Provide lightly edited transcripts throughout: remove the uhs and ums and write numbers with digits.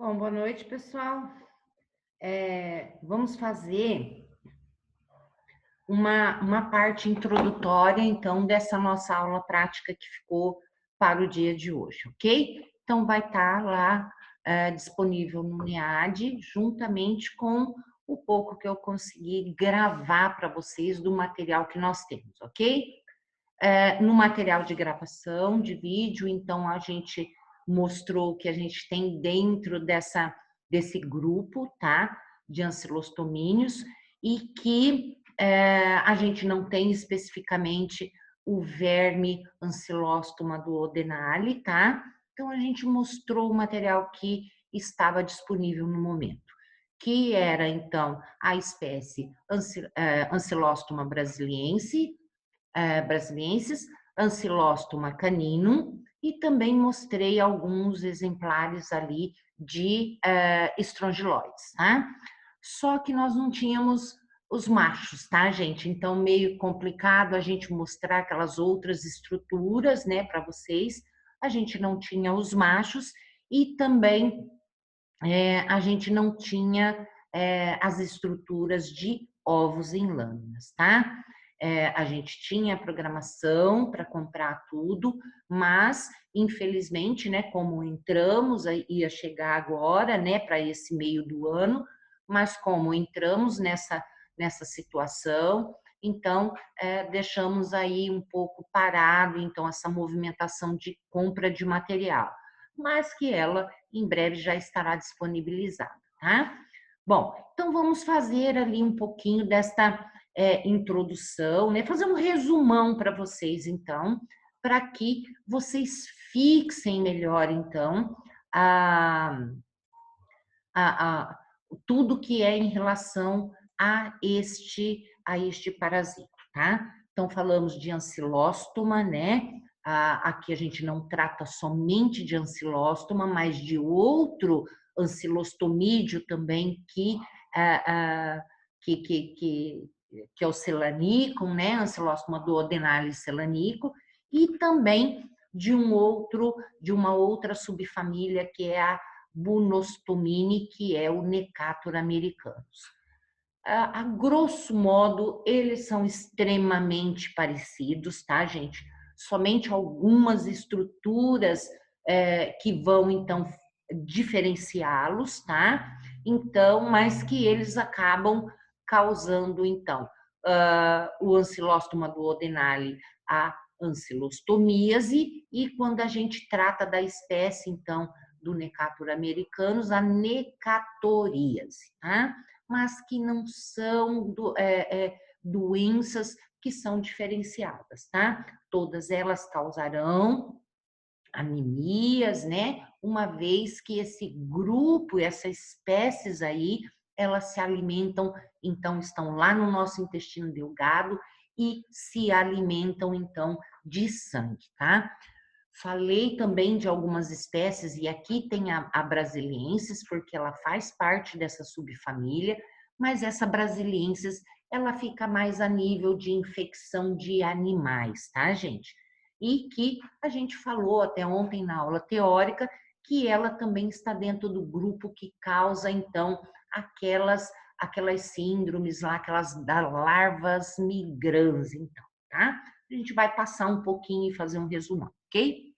Bom, boa noite, pessoal. Vamos fazer uma parte introdutória, então, dessa nossa aula prática que ficou para o dia de hoje, ok? Então, vai estar lá disponível no NEAD, juntamente com o pouco que eu consegui gravar para vocês do material que nós temos, ok? No material de gravação de vídeo, então a gente mostrou o que a gente tem dentro desse grupo, tá? De ancilostomíneos, e que a gente não tem especificamente o verme ancilóstoma duodenale, tá? Então a gente mostrou o material que estava disponível no momento, que era então a espécie ancilóstoma brasiliense, brasiliensis, Ancylostoma caninum, e também mostrei alguns exemplares ali de estrongiloides, tá? Só que nós não tínhamos os machos, tá, gente? Então, meio complicado a gente mostrar aquelas outras estruturas, né, para vocês. A gente não tinha os machos e também a gente não tinha as estruturas de ovos em lâminas, tá? A gente tinha programação para comprar tudo, mas infelizmente, né, como entramos, ia chegar agora, né, para esse meio do ano, mas como entramos nessa situação, então deixamos aí um pouco parado, então, essa movimentação de compra de material, mas que ela em breve já estará disponibilizada, tá? Bom, então vamos fazer ali um pouquinho desta introdução, né? Fazer um resumão para vocês, então, para que vocês fixem melhor, então, a, a tudo que é em relação a este parasito, tá? Então, falamos de ancilóstoma, né? Aqui a gente não trata somente de ancilóstoma, mas de outro ancilostomídeo também que é o celanicum, né? Ancilóstoma duodenale celanico, e também de uma outra subfamília que é a Bunostomini, que é o Necator americanus. A grosso modo, eles são extremamente parecidos, tá, gente? Somente algumas estruturas que vão, então, diferenciá-los, tá? Então, mas que eles acabam causando, então, o ancilóstoma duodenale, a ancilostomíase, e quando a gente trata da espécie, então, do Necator americanus, a necatoríase, tá? Mas que não são doenças que são diferenciadas, tá? Todas elas causarão anemias, né? Uma vez que esse grupo, essas espécies aí, elas se alimentam, então estão lá no nosso intestino delgado e se alimentam, então, de sangue, tá? Falei também de algumas espécies, e aqui tem a brasiliensis, porque ela faz parte dessa subfamília, mas essa brasiliensis, ela fica mais a nível de infecção de animais, tá, gente? E que a gente falou até ontem na aula teórica, que ela também está dentro do grupo que causa, então, aquelas síndromes lá, aquelas da larvas migrans, então, tá? A gente vai passar um pouquinho e fazer um resumão, ok?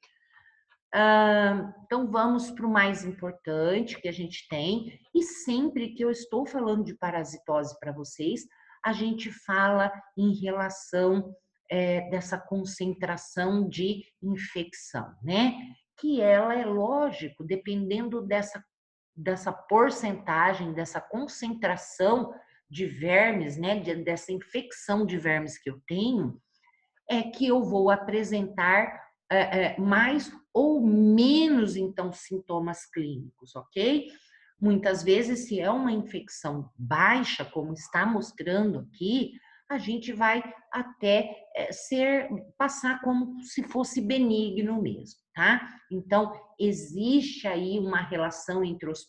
Então, vamos para o mais importante que a gente tem, e sempre que eu estou falando de parasitose para vocês, a gente fala em relação dessa concentração de infecção, né? Que ela é lógico, dependendo dessa porcentagem, dessa concentração de vermes, né? Dessa infecção de vermes que eu tenho, é que eu vou apresentar mais ou menos, então, sintomas clínicos, ok? Muitas vezes, se é uma infecção baixa, como está mostrando aqui, a gente vai até passar como se fosse benigno mesmo, tá? Então, existe aí uma relação entre os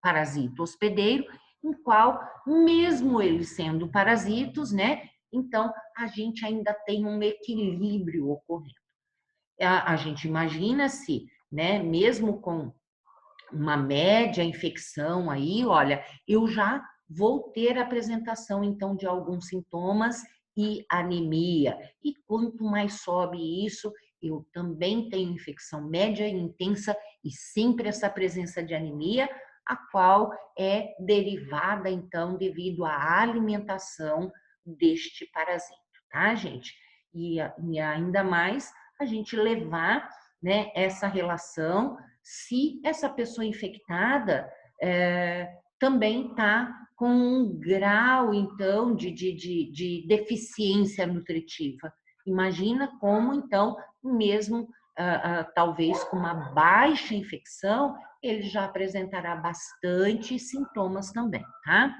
parasita hospedeiro, em qual, mesmo eles sendo parasitos, né, então, a gente ainda tem um equilíbrio ocorrendo. A gente imagina se né, mesmo com uma média infecção aí, olha, eu já vou ter apresentação, então, de alguns sintomas e anemia. E quanto mais sobe isso, eu também tenho infecção média e intensa e sempre essa presença de anemia, a qual é derivada, então, devido à alimentação deste parasita, tá, gente? E ainda mais a gente levar, né, essa relação se essa pessoa infectada também está com um grau, então, de deficiência nutritiva. Imagina como, então, mesmo talvez com uma baixa infecção, ele já apresentará bastante sintomas também, tá?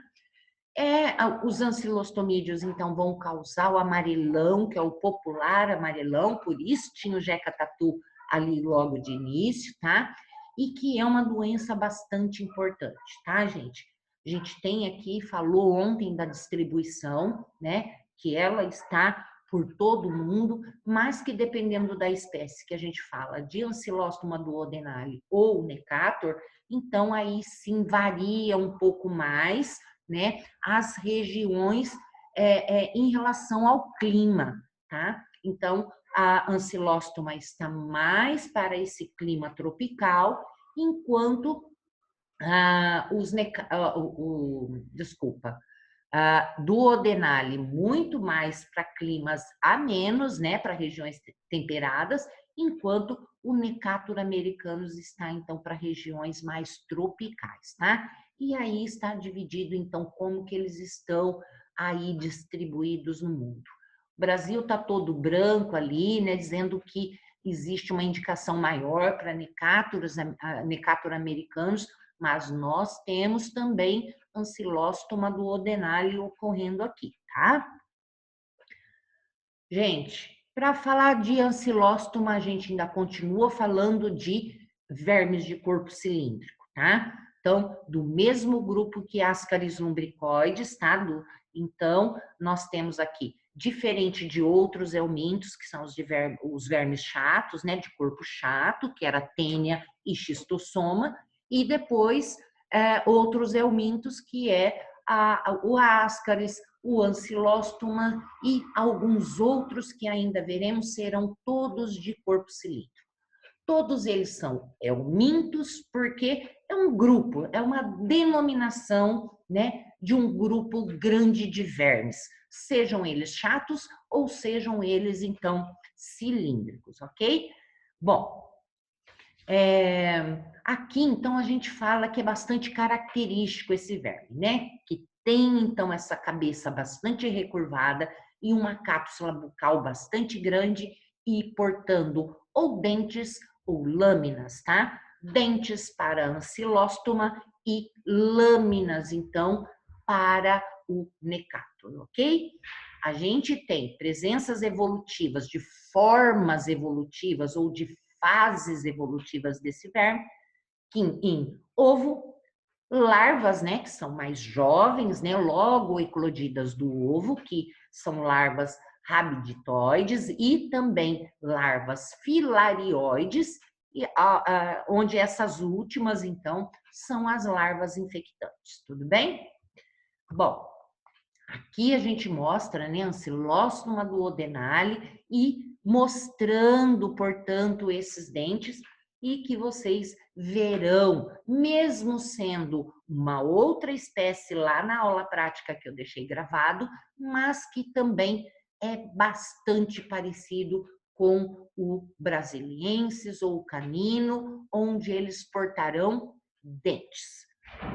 Os ancilostomídeos, então, vão causar o amarelão, que é o popular amarelão, por isso tinha o Jeca Tatu ali logo de início, tá? E que é uma doença bastante importante, tá, gente? A gente tem aqui, falou ontem da distribuição, né? Que ela está por todo o mundo, mas que dependendo da espécie que a gente fala, de Ancylostoma duodenale ou Necator, então aí sim varia um pouco mais, né, as regiões em relação ao clima, tá? Então, a ancilóstoma está mais para esse clima tropical, enquanto desculpa, duodenale muito mais para climas amenos, né, para regiões temperadas, enquanto o Necator americanus está, então, para regiões mais tropicais, tá? E aí está dividido, então, como que eles estão aí distribuídos no mundo. O Brasil está todo branco ali, né, dizendo que existe uma indicação maior para Necator americanos, mas nós temos também ancilóstoma duodenale ocorrendo aqui, tá? Gente, para falar de ancilóstoma, a gente ainda continua falando de vermes de corpo cilíndrico, tá? Então, do mesmo grupo que Ascaris lumbricoides, tá? Então, nós temos aqui, diferente de outros eumintos, que são os vermes chatos, né? De corpo chato, que era tênia e xistossoma, e depois outros eumintos, que é o Ascaris, o ancilóstoma e alguns outros que ainda veremos serão todos de corpo cilíndrico. Todos eles são eumintos porque é um grupo, é uma denominação, né, de um grupo grande de vermes, sejam eles chatos ou sejam eles, então, cilíndricos, ok? Bom, aqui, então, a gente fala que é bastante característico esse verme, né? Que tem, então, essa cabeça bastante recurvada e uma cápsula bucal bastante grande e portando ou dentes ou lâminas, tá? Dentes para ancilóstoma e lâminas, então, para o Necator, ok? A gente tem presenças evolutivas de formas evolutivas ou de fases evolutivas desse verme, que em ovo, larvas, né, que são mais jovens, né, logo eclodidas do ovo, que são larvas rabiditoides, e também larvas filarioides, onde essas últimas, então, são as larvas infectantes, tudo bem? Bom, aqui a gente mostra, né, ancilóstoma duodenale e mostrando, portanto, esses dentes e que vocês verão, mesmo sendo uma outra espécie lá na aula prática que eu deixei gravado, mas que também é bastante parecido com o brasiliensis ou o canino, onde eles portarão dentes.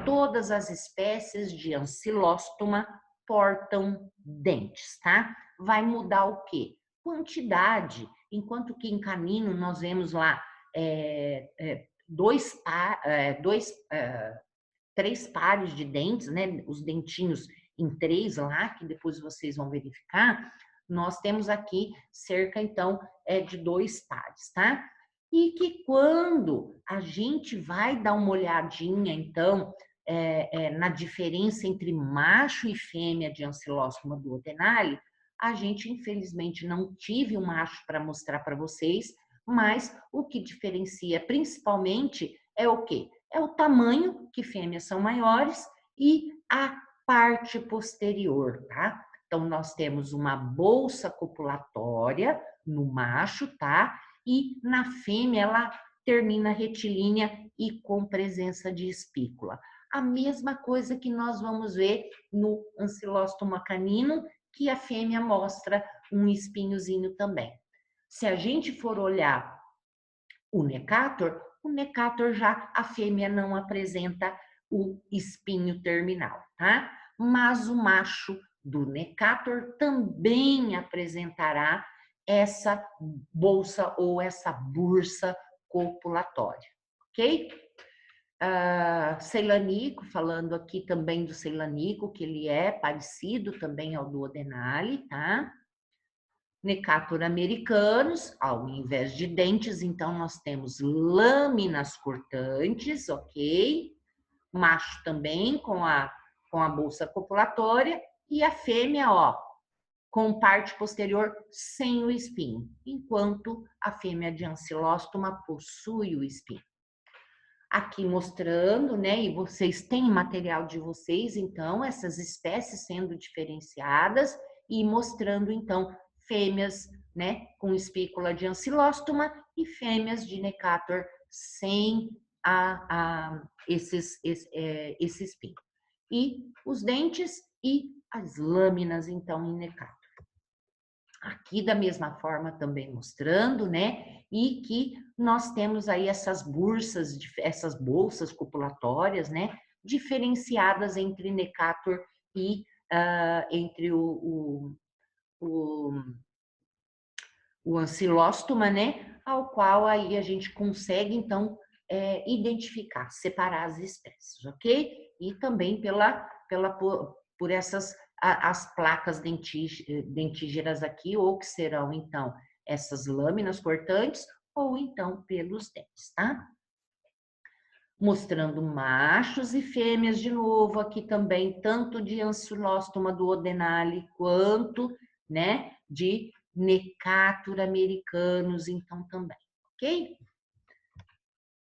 Todas as espécies de ancilóstoma portam dentes, tá? Vai mudar o quê? Quantidade. Enquanto que em canino nós vemos lá três pares de dentes, né? Os dentinhos em três lá, que depois vocês vão verificar. Nós temos aqui cerca, então, de 2 pares, tá? E que quando a gente vai dar uma olhadinha, então, na diferença entre macho e fêmea de ancilóstoma duodenale, a gente, infelizmente, não tive um macho para mostrar para vocês, Mas o que diferencia principalmente é o quê? É o tamanho, que fêmeas são maiores, e a parte posterior, tá? Então, nós temos uma bolsa copulatória no macho, tá? E na fêmea, ela termina retilínea e com presença de espícula. A mesma coisa que nós vamos ver no ancilóstoma canino, que a fêmea mostra um espinhozinho também. Se a gente for olhar o necator já a fêmea não apresenta o espinho terminal, tá? Mas o macho do necator também apresentará essa bolsa ou essa bursa copulatória, ok? Ceilanico, falando aqui também do ceilanico, que ele é parecido também ao do Odenale, tá? Necator americanos, ao invés de dentes, então nós temos lâminas cortantes, ok? Macho também com a bolsa copulatória e a fêmea, ó, com parte posterior sem o espinho, enquanto a fêmea de ancilóstoma possui o espinho. Aqui mostrando, né, e vocês têm material de vocês, então, essas espécies sendo diferenciadas e mostrando, então, fêmeas, né, com espícula de ancilóstoma e fêmeas de necator sem esse espinho. E os dentes e as lâminas, então, em necator. Aqui da mesma forma também mostrando, né, e que nós temos aí essas bolsas copulatórias, né, diferenciadas entre necator e entre o ancilóstoma, né, ao qual aí a gente consegue, então, identificar, separar as espécies, ok? E também por essas, as placas dentígeras aqui, ou que serão, então, essas lâminas cortantes, ou então pelos dentes, tá? Mostrando machos e fêmeas de novo aqui também, tanto de ancilóstoma do Odenale, quanto, né, de necator americanos, então também, ok?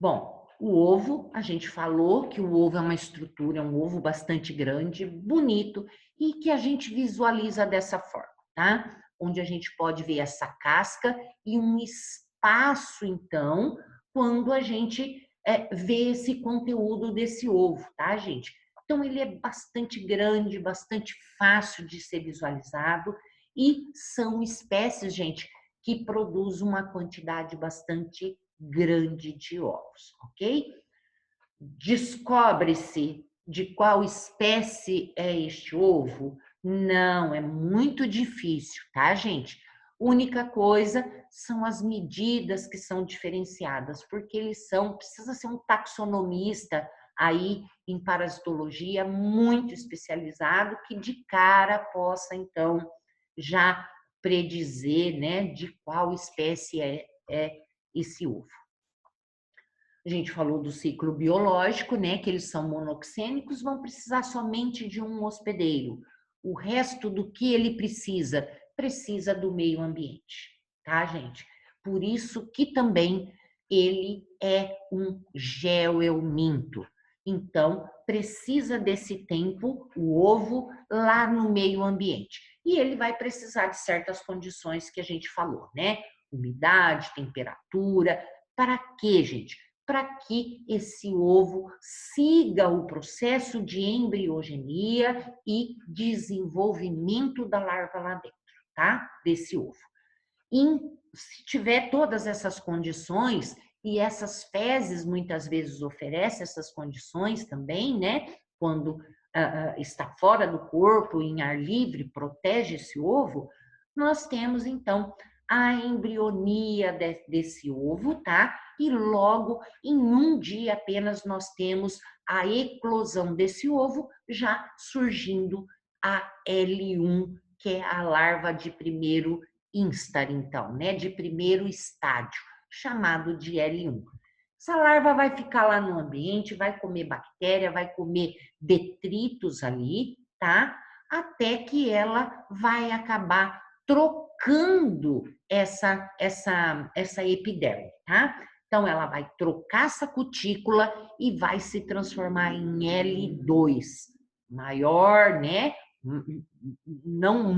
Bom, o ovo, a gente falou que o ovo é uma estrutura, é um ovo bastante grande, bonito, e que a gente visualiza dessa forma, tá? Onde a gente pode ver essa casca e um espaço, então, quando a gente vê esse conteúdo desse ovo, tá, gente? Então, ele é bastante grande, bastante fácil de ser visualizado, e são espécies, gente, que produzem uma quantidade bastante grande de ovos, ok? Descobre-se de qual espécie é este ovo? Não, é muito difícil, tá, gente? Única coisa são as medidas que são diferenciadas, porque precisa ser um taxonomista aí em parasitologia muito especializado que de cara possa, então, já predizer, né, de qual espécie é esse ovo. A gente falou do ciclo biológico, né, que eles são monoxênicos, vão precisar somente de um hospedeiro. O resto do que ele precisa do meio ambiente, tá, gente? Por isso que também ele é um geoelminto. Então, precisa desse tempo, o ovo, lá no meio ambiente. E ele vai precisar de certas condições que a gente falou, né? Umidade, temperatura. Para quê, gente? Para que esse ovo siga o processo de embriogenia e desenvolvimento da larva lá dentro, tá? Desse ovo. E se tiver todas essas condições, e essas fezes muitas vezes oferecem essas condições também, né? Quando está fora do corpo, em ar livre, protege esse ovo, nós temos então a embrionia desse ovo, tá? E logo em um dia apenas nós temos a eclosão desse ovo, já surgindo a L1, que é a larva de primeiro instar, então, né? De primeiro estágio, chamado de L1. Essa larva vai ficar lá no ambiente, vai comer bactéria, vai comer detritos ali, tá? Até que ela vai acabar trocando trocando essa epiderme, tá? Então, ela vai trocar essa cutícula e vai se transformar em L2, maior, né? Não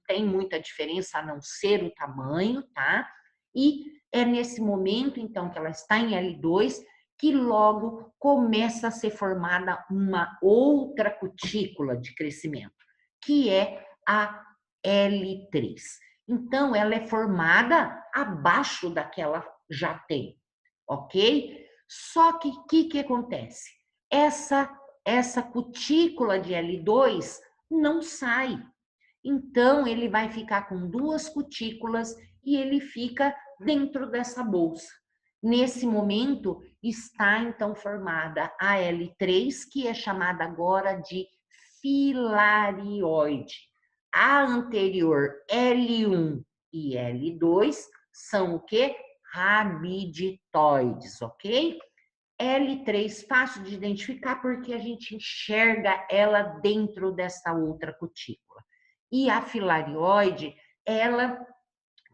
tem muita diferença a não ser o tamanho, tá? E é nesse momento, então, que ela está em L2, que logo começa a ser formada uma outra cutícula de crescimento, que é a L3. Então, ela é formada abaixo daquela já tem, ok? Só que o que acontece? Essa cutícula de L2 não sai. Então, ele vai ficar com duas cutículas e ele fica dentro dessa bolsa. Nesse momento, está então formada a L3, que é chamada agora de filarioide. A anterior, L1 e L2, são o quê? Ramiditóides, ok? L3, fácil de identificar porque a gente enxerga ela dentro dessa outra cutícula. E a filarioide, ela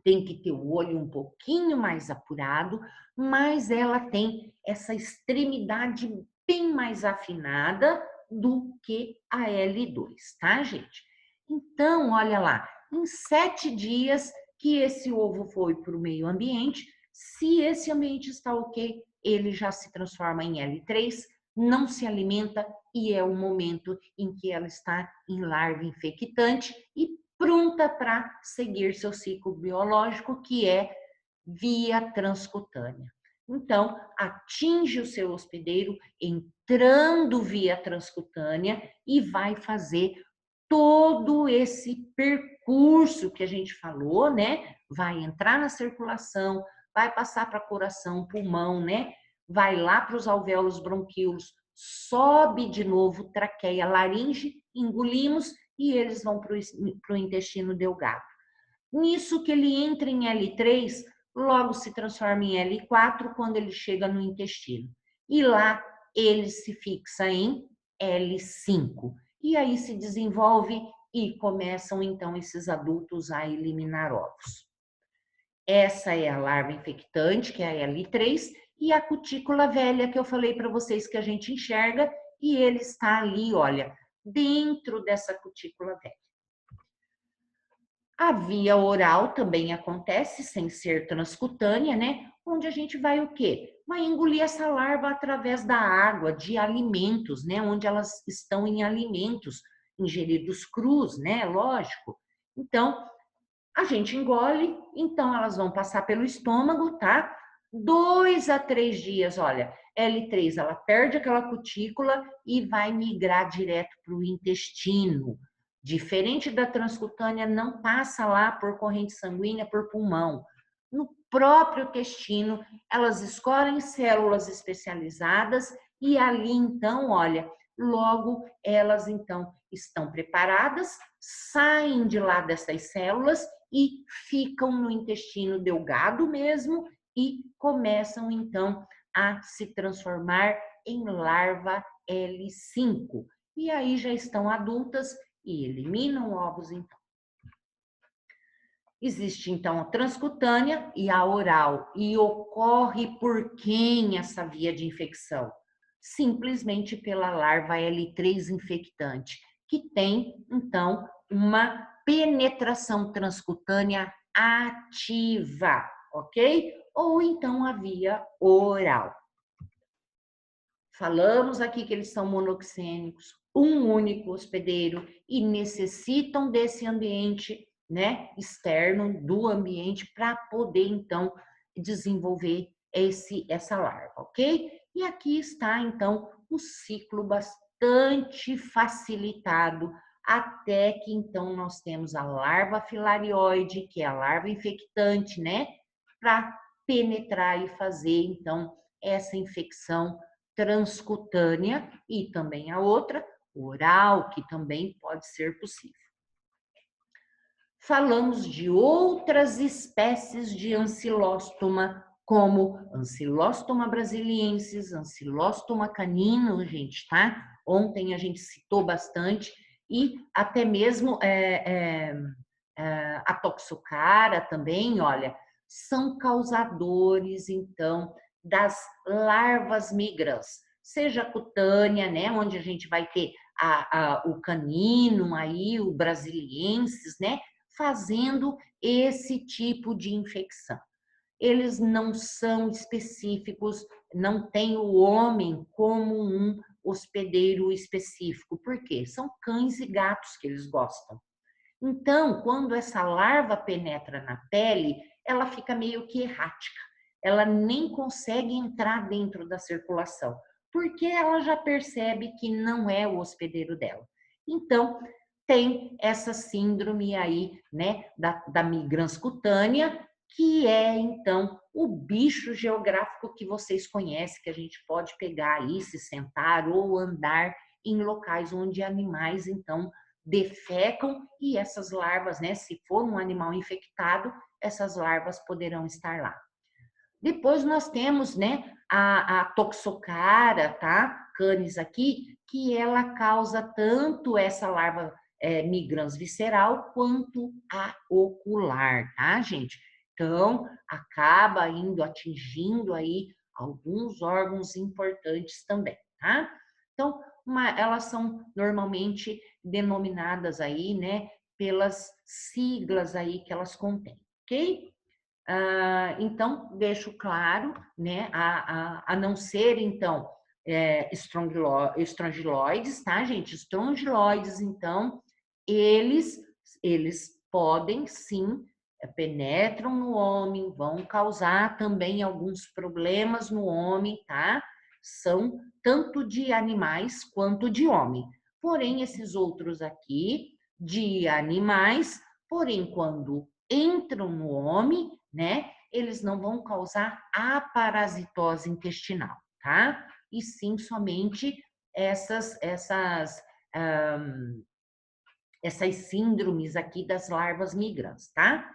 tem que ter o olho um pouquinho mais apurado, mas ela tem essa extremidade bem mais afinada do que a L2, tá, gente? Então, olha lá, em 7 dias que esse ovo foi para o meio ambiente, se esse ambiente está ok, ele já se transforma em L3, não se alimenta e é o momento em que ela está em larva infectante e pronta para seguir seu ciclo biológico, que é via transcutânea. Então, atinge o seu hospedeiro entrando via transcutânea e vai fazer todo esse percurso que a gente falou, né? Vai entrar na circulação, vai passar para coração, pulmão, né? Vai lá para os alvéolos bronquíolos, sobe de novo, traqueia, laringe, engolimos e eles vão para o intestino delgado. Nisso que ele entra em L3, logo se transforma em L4 quando ele chega no intestino. E lá ele se fixa em L5. E aí se desenvolve e começam então esses adultos a eliminar ovos. Essa é a larva infectante, que é a L3, e a cutícula velha que eu falei para vocês que a gente enxerga, e ele está ali, olha, dentro dessa cutícula velha. A via oral também acontece sem ser transcutânea, né? Onde a gente vai o quê? Vai engolir essa larva através da água, de alimentos, né? Onde elas estão em alimentos ingeridos crus, né? Lógico. Então, a gente engole, então elas vão passar pelo estômago, tá? 2 a 3 dias, olha, L3, ela perde aquela cutícula e vai migrar direto para o intestino. Diferente da transcutânea, não passa lá por corrente sanguínea, por pulmão. No próprio intestino, elas escolhem células especializadas e ali, então, olha, logo elas, então, estão preparadas, saem de lá dessas células e ficam no intestino delgado mesmo e começam, então, a se transformar em larva L5. E aí já estão adultas e eliminam ovos, então. Existe, então, a transcutânea e a oral. E ocorre por quem essa via de infecção? Simplesmente pela larva L3 infectante, que tem, então, uma penetração transcutânea ativa, ok? Ou então a via oral. Falamos aqui que eles são monoxênicos, um único hospedeiro e necessitam desse ambiente, né, externo do ambiente para poder então desenvolver essa larva, ok? E aqui está então o ciclo bastante facilitado até que então nós temos a larva filarioide, que é a larva infectante, né, para penetrar e fazer então essa infecção transcutânea e também a outra, oral, que também pode ser possível. Falamos de outras espécies de ancilóstoma, como Ancilóstoma brasiliensis, Ancilóstoma canino, gente, tá? Ontem a gente citou bastante, e até mesmo a Toxocara também, olha, são causadores, então, das larvas migrans, seja cutânea, né, onde a gente vai ter o canino aí, o brasiliensis, né, fazendo esse tipo de infecção. Eles não são específicos, não tem o homem como um hospedeiro específico. Por quê? São cães e gatos que eles gostam. Então, quando essa larva penetra na pele, ela fica meio que errática. Ela nem consegue entrar dentro da circulação, porque ela já percebe que não é o hospedeiro dela. Então, tem essa síndrome aí, né, da migrans cutânea, que é, então, o bicho geográfico que vocês conhecem, que a gente pode pegar aí, se sentar ou andar em locais onde animais, então, defecam e essas larvas, né, se for um animal infectado, essas larvas poderão estar lá. Depois nós temos, né, a Toxocara, tá? Canis aqui, que ela causa tanto essa larva migrans visceral quanto a ocular, tá, gente? Então, acaba indo atingindo aí alguns órgãos importantes também, tá? Então, elas são normalmente denominadas aí, né, pelas siglas aí que elas contêm, ok? Então, deixo claro, né, a não ser, então, estrongiloides, tá, gente? Estrongiloides, então, eles, eles podem, sim, penetram no homem, vão causar também alguns problemas no homem, tá? São tanto de animais quanto de homem. Porém, esses outros aqui, de animais, porém, quando entram no homem, né? Eles não vão causar aparasitose intestinal, tá? E sim somente essas síndromes aqui das larvas migrans, tá?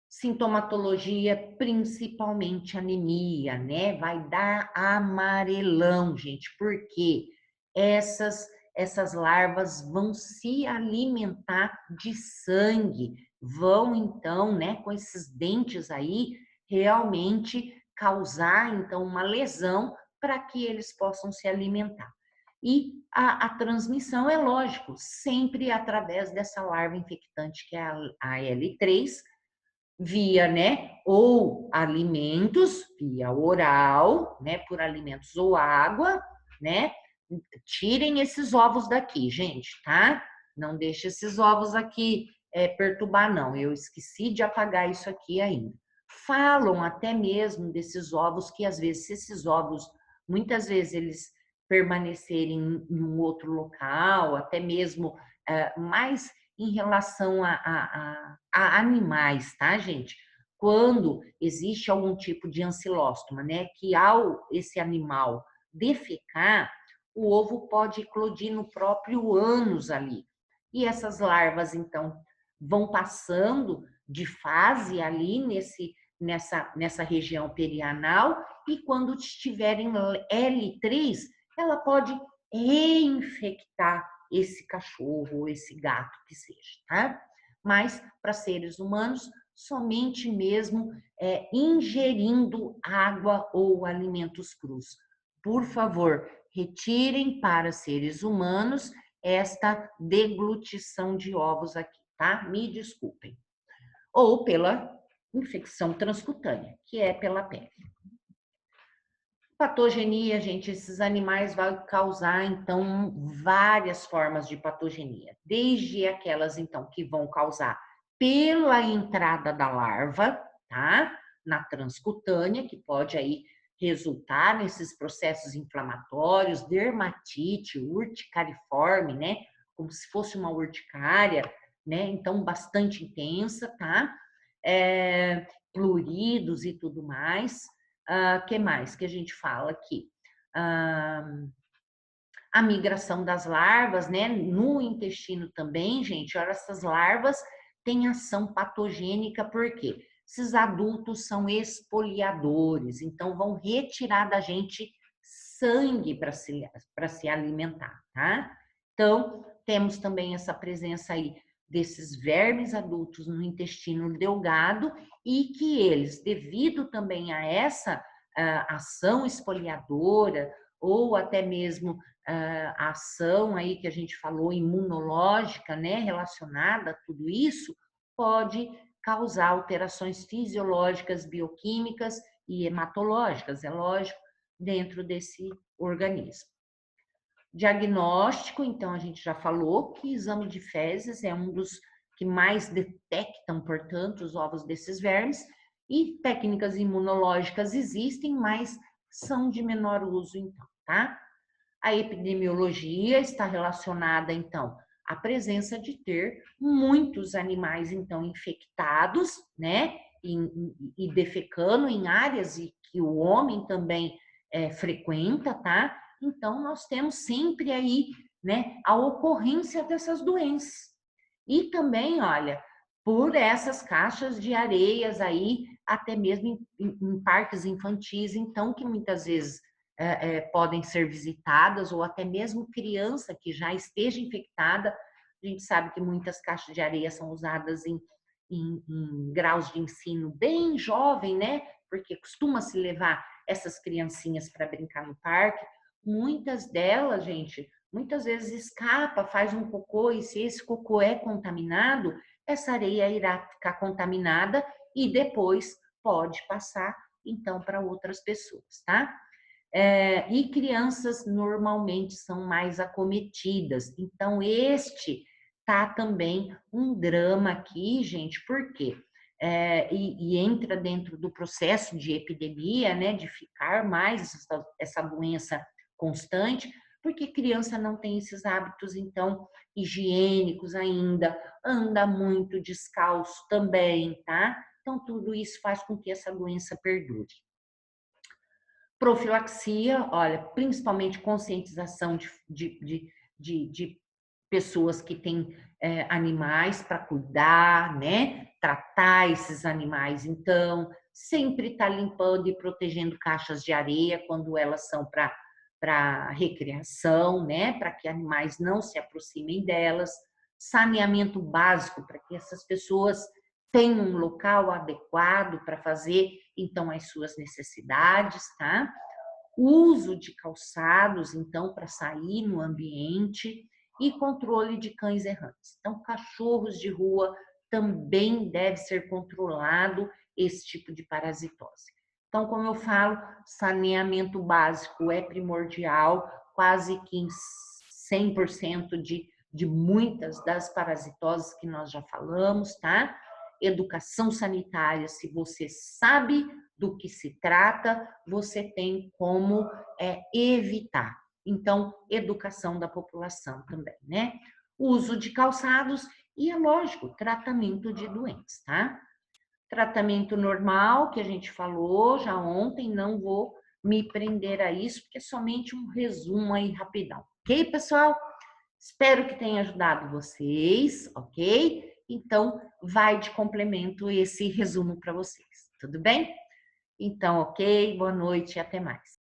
Sintomatologia, principalmente anemia, né? Vai dar amarelão, gente, porque essas larvas vão se alimentar de sangue, vão então, né, com esses dentes aí, realmente causar então uma lesão para que eles possam se alimentar. E a transmissão é lógico, sempre através dessa larva infectante que é a L3, via, né, ou alimentos, via oral, né, por alimentos ou água, né? Tirem esses ovos daqui, gente, tá? Não deixe esses ovos aqui perturbar, não. Eu esqueci de apagar isso aqui ainda. Falam até mesmo desses ovos que, às vezes, se esses ovos, muitas vezes, eles permanecerem em um outro local, até mesmo mais em relação a animais, tá, gente? Quando existe algum tipo de ancilóstoma, né, que ao esse animal defecar, o ovo pode eclodir no próprio ânus ali. E essas larvas, então, vão passando de fase ali nessa região perianal e quando estiverem L3, ela pode reinfectar esse cachorro ou esse gato que seja, tá? Mas para seres humanos, somente mesmo ingerindo água ou alimentos crus. Por favor, retirem para seres humanos esta deglutição de ovos aqui, tá? Me desculpem. Ou pela infecção transcutânea, que é pela pele. Patogenia, gente, esses animais vão causar, então, várias formas de patogenia. Desde aquelas, então, que vão causar pela entrada da larva, tá? Na transcutânea, que pode aí resultar nesses processos inflamatórios, dermatite, urticariforme, né? Como se fosse uma urticária, né? Então, bastante intensa, tá? Pluridos e tudo mais. Que mais que a gente fala aqui? A migração das larvas, né? No intestino também, gente, olha, essas larvas têm ação patogênica, por quê? Esses adultos são espoliadores, então vão retirar da gente sangue para se alimentar, tá? Então, temos também essa presença aí desses vermes adultos no intestino delgado e que eles, devido também a essa ação esfoliadora ou até mesmo a ação aí que a gente falou imunológica, né, relacionada a tudo isso, pode causar alterações fisiológicas, bioquímicas e hematológicas, é lógico, dentro desse organismo. Diagnóstico, então, a gente já falou que exame de fezes é um dos que mais detectam, portanto, os ovos desses vermes, e técnicas imunológicas existem, mas são de menor uso, então, tá? A epidemiologia está relacionada, então, à presença de ter muitos animais, então, infectados, né? E defecando em áreas e que o homem também frequenta, tá? Então, nós temos sempre aí, né, a ocorrência dessas doenças. E também, olha, por essas caixas de areias aí, até mesmo em parques infantis, então, que muitas vezes podem ser visitadas, ou até mesmo criança que já esteja infectada. A gente sabe que muitas caixas de areia são usadas em graus de ensino bem jovem, né? Porque costuma se levar essas criancinhas para brincar no parque. Muitas delas, gente, muitas vezes escapa, faz um cocô, e se esse cocô é contaminado, essa areia irá ficar contaminada e depois pode passar, então, para outras pessoas, tá? E crianças normalmente são mais acometidas. Então, este tá também um drama aqui, gente, por quê? E entra dentro do processo de epidemia, né, de ficar mais essa doença constante, porque criança não tem esses hábitos, então, higiênicos ainda, anda muito descalço também, tá? Então, tudo isso faz com que essa doença perdure. Profilaxia, olha, principalmente conscientização de pessoas que têm animais para cuidar, né? Tratar esses animais, então, sempre estar limpando e protegendo caixas de areia quando elas são para recreação, né? Para que animais não se aproximem delas. Saneamento básico para que essas pessoas tenham um local adequado para fazer então as suas necessidades, tá? Uso de calçados, então, para sair no ambiente e controle de cães errantes. Então, cachorros de rua também deve ser controlado esse tipo de parasitose. Então, como eu falo, saneamento básico é primordial, quase que em 100% de muitas das parasitoses que nós já falamos, tá? Educação sanitária, se você sabe do que se trata, você tem como evitar. Então, educação da população também, né? Uso de calçados e, é lógico, tratamento de doentes, tá? Tratamento normal, que a gente falou já ontem, não vou me prender a isso, porque é somente um resumo aí rapidão. Ok, pessoal? Espero que tenha ajudado vocês, ok? Então, vai de complemento esse resumo para vocês, tudo bem? Então, ok, boa noite e até mais.